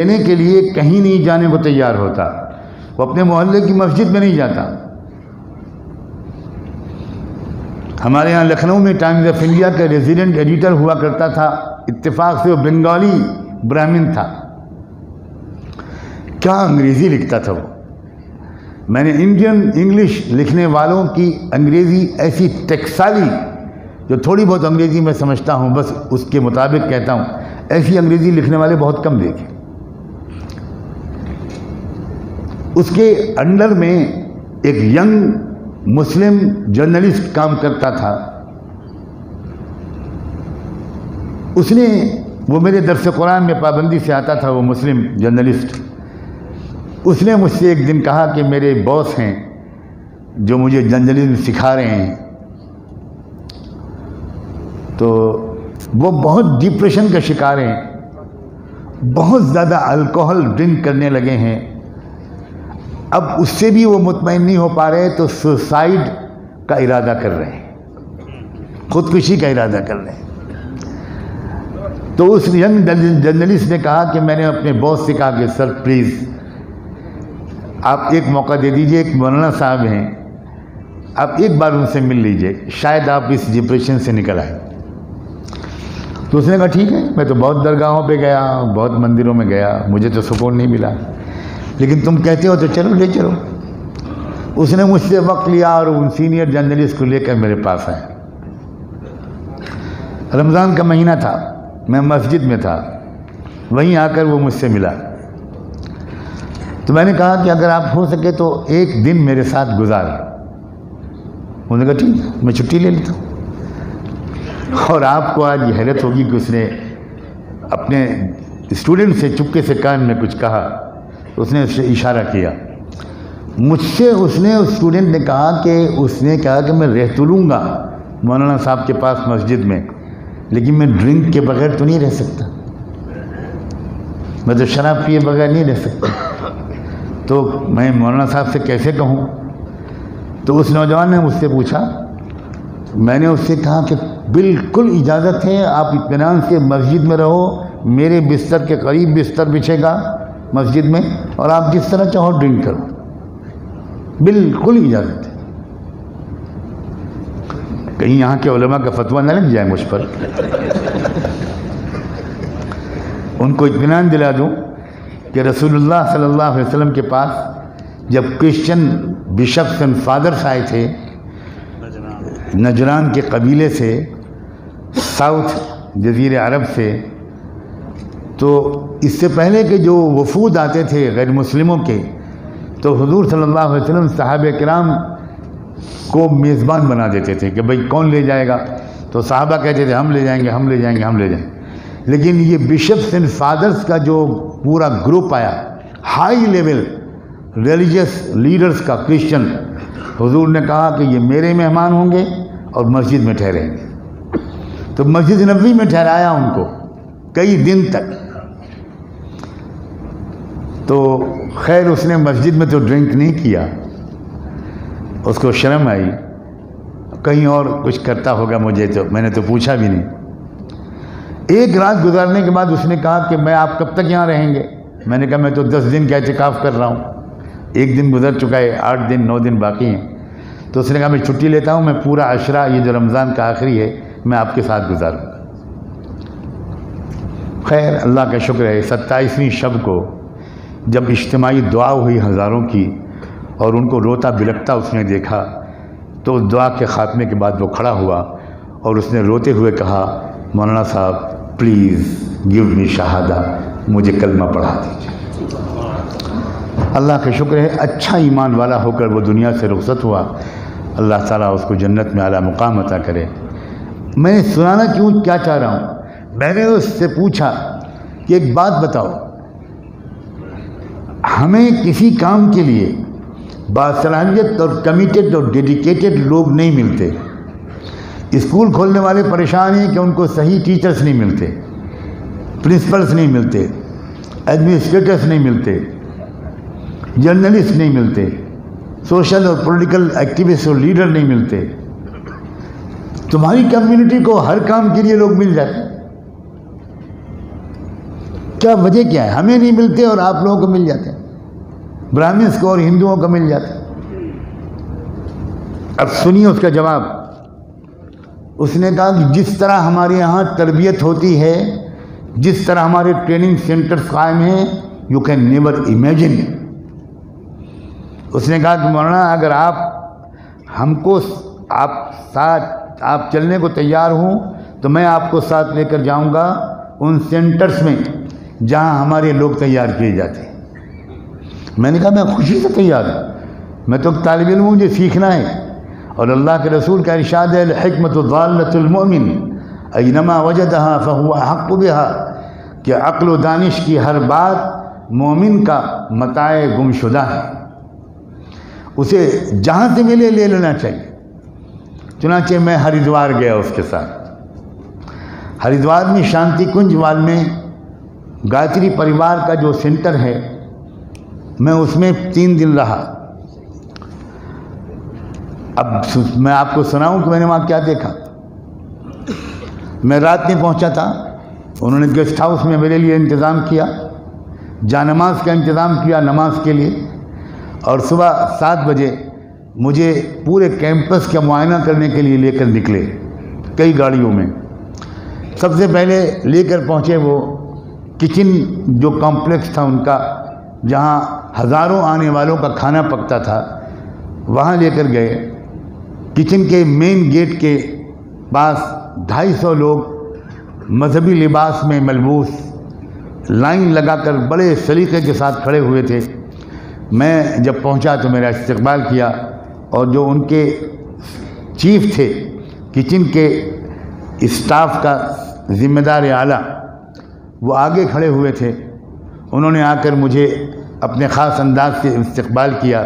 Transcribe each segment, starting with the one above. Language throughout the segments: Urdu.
دینے کے لیے کہیں نہیں جانے کو تیار ہوتا، وہ اپنے محلے کی مسجد میں نہیں جاتا۔ ہمارے یہاں لکھنؤ میں ٹائمز آف انڈیا کا ریزیڈنٹ ایڈیٹر ہوا کرتا تھا، اتفاق سے وہ بنگالی برہمن تھا، کیا انگریزی لکھتا تھا وہ۔ میں نے انڈین انگلش لکھنے والوں کی انگریزی ایسی ٹیکسالی، جو تھوڑی بہت انگریزی میں سمجھتا ہوں بس اس کے مطابق کہتا ہوں، ایسی انگریزی لکھنے والے بہت کم دیکھے۔ اس کے انڈر میں ایک ینگ مسلم جرنلسٹ کام کرتا تھا، اس نے، وہ میرے درس قرآن میں پابندی سے آتا تھا، وہ مسلم جرنلسٹ، اس نے مجھ سے ایک دن کہا کہ میرے باس ہیں جو مجھے جرنلزم سکھا رہے ہیں، تو وہ بہت ڈپریشن کا شکار ہیں، بہت زیادہ الکوہل ڈرنک کرنے لگے ہیں، اب اس سے بھی وہ مطمئن نہیں ہو پا رہے تو سوسائڈ کا ارادہ کر رہے ہیں، خودکشی کا ارادہ کر رہے ہیں۔ تو اس ینگ جرنلسٹ نے کہا کہ میں نے اپنے باس سے کہا کہ سر پلیز آپ ایک موقع دے دیجئے، ایک مولانا صاحب ہیں، آپ ایک بار ان سے مل لیجئے، شاید آپ اس ڈپریشن سے نکل آئیں۔ تو اس نے کہا ٹھیک ہے، میں تو بہت درگاہوں پہ گیا، بہت مندروں میں گیا، مجھے تو سکون نہیں ملا، لیکن تم کہتے ہو تو چلو لے چلو۔ اس نے مجھ سے وقت لیا اور ان سینئر جرنلسٹ کو لے کر میرے پاس آئے۔ رمضان کا مہینہ تھا، میں مسجد میں تھا، وہیں آ کر وہ مجھ سے ملا۔ تو میں نے کہا کہ اگر آپ ہو سکے تو ایک دن میرے ساتھ گزار۔ انہوں نے کہا ٹھیک ہے، میں چھٹی لے لیتا ہوں۔ اور آپ کو آج یہ حیرت ہوگی کہ اس نے اپنے اسٹوڈنٹ سے چپکے سے کان میں کچھ کہا، اس نے اشارہ کیا مجھ سے، اس نے اسٹوڈنٹ نے کہا کہ میں رہ تو لوں گا مولانا صاحب کے پاس مسجد میں، لیکن میں ڈرنک کے بغیر تو نہیں رہ سکتا، میں تو شراب پیے بغیر نہیں رہ سکتا، تو میں مولانا صاحب سے کیسے کہوں؟ تو اس نوجوان نے مجھ سے پوچھا، میں نے اس سے کہا کہ بالکل اجازت ہے، آپ اطمینان سے مسجد میں رہو، میرے بستر کے قریب بستر بچھے گا مسجد میں، اور آپ جس طرح چاہو ڈرنک کرو، بالکل اجازت ہے۔ کہیں یہاں کے علماء کا فتویٰ نہ لگ جائے مجھ پر۔ ان کو اطمینان دلا دوں کہ رسول اللہ صلی اللہ علیہ وسلم کے پاس جب کرسچن بشپس اینڈ فادرس آئے تھے نجران کے قبیلے سے، ساؤتھ جزیرے عرب سے، تو اس سے پہلے کہ جو وفود آتے تھے غیر مسلموں کے، تو حضور صلی اللہ علیہ وسلم صحابہ کرام کو میزبان بنا دیتے تھے کہ بھئی کون لے جائے گا، تو صحابہ کہتے تھے ہم لے جائیں گے، ہم لے جائیں گے، ہم لے جائیں گے۔ لیکن یہ بشپس اینڈ فادرس کا جو پورا گروپ آیا، ہائی لیول ریلیجیس لیڈرز کا، کرسچن، حضور نے کہا کہ یہ میرے مہمان ہوں گے اور مسجد میں ٹھہریں گے، تو مسجد نبوی میں ٹھہرایا ان کو کئی دن تک۔ تو خیر اس نے مسجد میں تو ڈرنک نہیں کیا، اس کو شرم آئی، کہیں اور کچھ کرتا ہوگا مجھے، تو میں نے تو پوچھا بھی نہیں۔ ایک رات گزارنے کے بعد اس نے کہا کہ میں آپ کب تک یہاں رہیں گے؟ میں نے کہا میں تو 10 دن کا اعتکاف کر رہا ہوں، ایک دن گزر چکا ہے، 8 دن 9 دن باقی ہیں۔ تو اس نے کہا میں چھٹی لیتا ہوں، میں پورا عشرہ یہ جو رمضان کا آخری ہے میں آپ کے ساتھ گزاروں گا۔ خیر اللہ کا شکر ہے، 27ویں شب کو جب اجتماعی دعا ہوئی ہزاروں کی اور ان کو روتا بلکتا اس نے دیکھا، تو اس دعا کے خاتمے کے بعد وہ کھڑا ہوا اور اس نے روتے ہوئے کہا مولانا صاحب پلیز گیو می شہادہ، مجھے کلمہ پڑھا دیجیے۔ اللہ کا شکر ہے اچھا ایمان والا ہو کر وہ دنیا سے رخصت ہوا، اللہ تعالیٰ اس کو جنت میں اعلیٰ مقام عطا کرے۔ میں سنانا کیا چاہ رہا ہوں، میں نے اس سے پوچھا کہ ایک بات بتاؤ، ہمیں کسی کام کے لیے باصلاحیت اور کمیٹڈ اور ڈیڈیکیٹڈ لوگ نہیں ملتے۔ اسکول کھولنے والے پریشان ہیں کہ ان کو صحیح ٹیچرز نہیں ملتے، پرنسپلز نہیں ملتے، ایڈمنسٹریٹرز نہیں ملتے، جرنلسٹ نہیں ملتے، سوشل اور پولیٹیکل ایکٹیوسٹ اور لیڈر نہیں ملتے۔ تمہاری کمیونٹی کو ہر کام کے لیے لوگ مل جاتے ہیں۔ کیا وجہ کیا ہے؟ ہمیں نہیں ملتے اور آپ لوگوں کو مل جاتے ہیں، برہمنس کو اور ہندوؤں کو مل جاتے ہیں۔ اب سنیے اس کا جواب۔ اس نے کہا کہ جس طرح ہمارے یہاں تربیت ہوتی ہے، جس طرح ہمارے ٹریننگ سینٹرز قائم ہیں، یو کین نیور امیجن۔ اس نے کہا کہ مولانا اگر آپ ہم کو آپ چلنے کو تیار ہوں تو میں آپ کو ساتھ لے کر جاؤں گا ان سینٹرز میں جہاں ہمارے لوگ تیار کیے جاتے ہیں۔ میں نے کہا میں خوشی سے تیار ہوں، میں تو طالب علم ہوں، مجھے سیکھنا ہے۔ اور اللہ کے رسول کا ارشاد ہے الحکمۃ ضالۃ المؤمن اینما وجدہا فہو احق بہا، کہ عقل و دانش کی ہر بات مومن کا متاع گمشدہ ہے، اسے جہاں سے ملے لے لینا چاہیے۔ چنانچہ میں ہریدوار گیا اس کے ساتھ۔ ہریدوار میں شانتی کنج وال میں گایتری پریوار کا جو سینٹر ہے، میں اس میں 3 دن رہا۔ اب میں آپ کو سناؤں کہ میں نے وہاں کیا دیکھا۔ میں رات میں پہنچا تھا، انہوں نے گیسٹ ہاؤس میں میرے لیے انتظام کیا، جا نماز کا انتظام کیا نماز کے لیے، اور صبح 7 بجے مجھے پورے کیمپس کا معائنہ کرنے کے لیے لے کر نکلے کئی گاڑیوں میں۔ سب سے پہلے لے کر پہنچے وہ کچن جو کمپلیکس تھا ان کا، جہاں ہزاروں آنے والوں کا کھانا پکتا تھا، وہاں لے کر گئے۔ کچن کے مین گیٹ کے پاس 250 لوگ مذہبی لباس میں ملبوس لائن لگا کر بڑے سلیقے کے ساتھ کھڑے ہوئے تھے۔ میں جب پہنچا تو میرا استقبال کیا، اور جو ان کے چیف تھے کچن کے اسٹاف کا ذمہ دار اعلیٰ، وہ آگے کھڑے ہوئے تھے۔ انہوں نے آ کر مجھے اپنے خاص انداز سے استقبال کیا،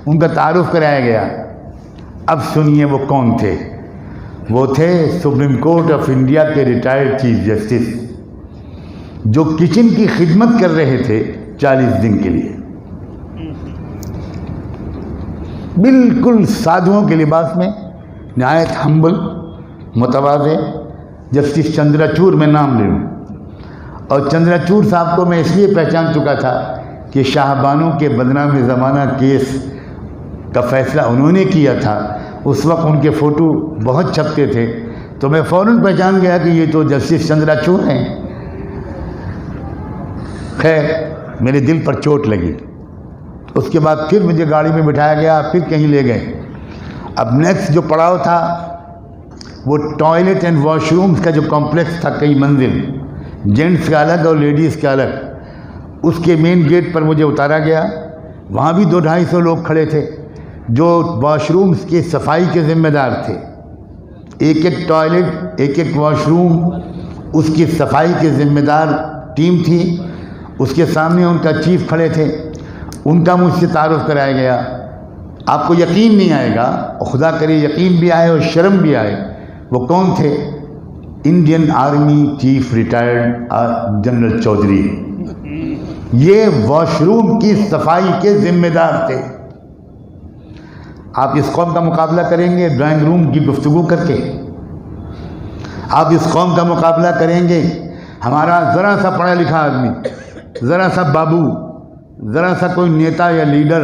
ان کا تعارف کرایا گیا۔ اب سنیے وہ کون تھے۔ وہ تھے سپریم کورٹ آف انڈیا کے ریٹائرڈ چیف جسٹس، جو کچن کی خدمت کر رہے تھے 40 دن کے لیے، بالکل سادھوؤں کے لباس میں، نہایت ہمبل، متواضع، جسٹس چندراچور میں نام لے لوں۔ اور چندراچور صاحب کو میں اس لیے پہچان چکا تھا کہ شاہ بانو کے بدنام زمانہ کیس کا فیصلہ انہوں نے کیا تھا۔ اس وقت ان کے فوٹو بہت چھپتے تھے، تو میں فوراً پہچان گیا کہ یہ تو جسٹس چندراچور ہیں۔ خیر میرے دل پر چوٹ لگی۔ اس کے بعد پھر مجھے گاڑی میں بٹھایا گیا، پھر کہیں لے گئے۔ اب نیکسٹ جو پڑاؤ تھا وہ ٹوائلٹ اینڈ واش رومز کا جو کمپلیکس تھا، کئی منزل، جینٹس کا الگ اور لیڈیز کا الگ، اس کے مین گیٹ پر مجھے اتارا گیا۔ وہاں بھی 200-250 لوگ کھڑے تھے جو واش رومز کے صفائی کے ذمہ دار تھے۔ ایک ایک ٹوائلٹ، ایک ایک واش روم، اس کی صفائی کے ذمہ دار ٹیم تھی۔ اس کے سامنے ان کا چیف کھڑے تھے، ان کا مجھ سے تعارف کرایا گیا۔ آپ کو یقین نہیں آئے گا، اور خدا کرے یقین بھی آئے اور شرم بھی آئے، وہ کون تھے؟ Indian army chief retired general Chaudhary, یہ واش روم کی صفائی کے ذمہ دار تھے۔ آپ اس قوم کا مقابلہ کریں گے ڈرائنگ روم کی گفتگو کر کے؟ آپ اس قوم کا مقابلہ کریں گے؟ ہمارا ذرا سا پڑھا لکھا آدمی، ذرا سا بابو، ذرا سا کوئی نیتا یا لیڈر،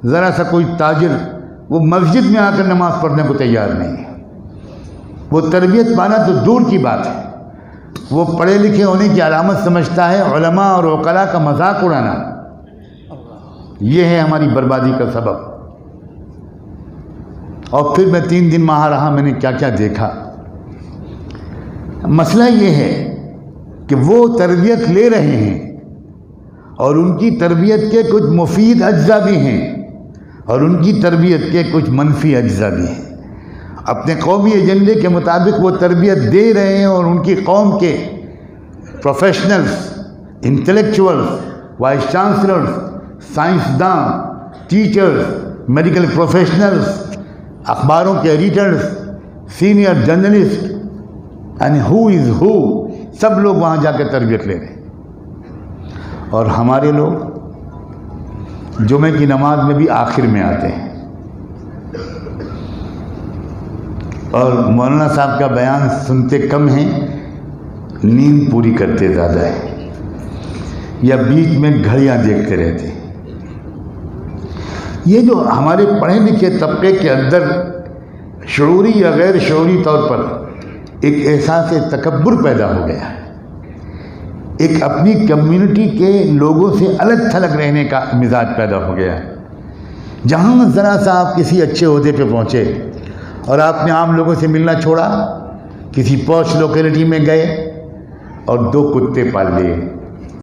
ذرا سا کوئی تاجر، وہ مسجد میں آ کر نماز پڑھنے کو تیار نہیں ہے۔ وہ تربیت پانا تو دور کی بات ہے، وہ پڑھے لکھے ہونے کی علامت سمجھتا ہے علماء اور عقلاء کا مذاق اڑانا۔ یہ ہے ہماری بربادی کا سبب۔ اور پھر میں 3 دن وہاں رہا، میں نے کیا کیا دیکھا۔ مسئلہ یہ ہے کہ وہ تربیت لے رہے ہیں، اور ان کی تربیت کے کچھ مفید اجزاء بھی ہیں، اور ان کی تربیت کے کچھ منفی اجزاء بھی ہیں۔ اپنے قومی ایجنڈے کے مطابق وہ تربیت دے رہے ہیں، اور ان کی قوم کے پروفیشنلز، انٹلیکچوئلز، وائس چانسلرز، سائنسداں، ٹیچرز، میڈیکل پروفیشنلز، اخباروں کے ایڈیٹرز، سینئر جرنلسٹ، اینڈ ہو از ہو، سب لوگ وہاں جا کے تربیت لے رہے ہیں۔ اور ہمارے لوگ جمعے کی نماز میں بھی آخر میں آتے ہیں، اور مولانا صاحب کا بیان سنتے کم ہیں، نیند پوری کرتے زیادہ ہے۔ یا بیچ میں گھڑیاں دیکھتے رہتے. یہ جو ہمارے پڑھے لکھے طبقے کے اندر شعوری یا غیر شعوری طور پر ایک احساس تکبر پیدا ہو گیا ہے، ایک اپنی کمیونٹی کے لوگوں سے الگ تھلگ رہنے کا مزاج پیدا ہو گیا ہے. جہاں ذرا سا آپ کسی اچھے عہدے پہ پہنچے اور آپ نے عام لوگوں سے ملنا چھوڑا، کسی پوش لوکیلٹی میں گئے اور 2 کتے پال لیے،